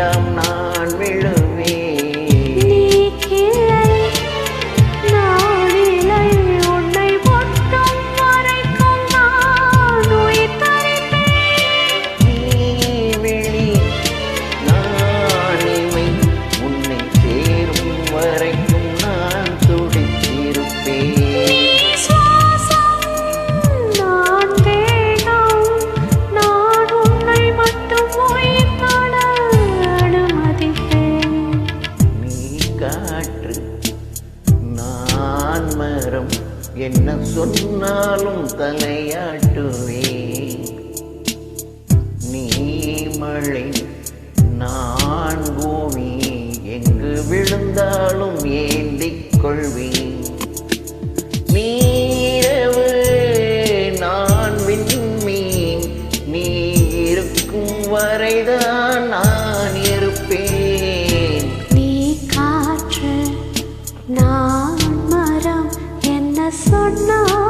எல்லாம் நான் விழுவேன். நீ கிளை நான் இலை உன்னை ஒட்டும் வரைக்கும் நான் உயிர் தரிப்பேன். நீ விழி நான் இமை உன்னை சேரும் வரைக்கும் நான் துடித்திருப்பேன். நீ சுவாசம் நான் வேகம் நான் உன்னை மட்டும் உயிர் வாழ அனுமதிப்பேன். நீ காற்று நான் மரம் என்ன சொன்னாலும் தலையாட்டுவேன். நீ மழை நான் பூமி எங்கு விழுந்தாலும் ஏந்திக் கொள்வேன். நீரவு நான் விண்மீன் நீ இருக்கும் வரைதான் நான் இருப்பேன். நீ காற்று நான் மரம் என்ன சொன்னால்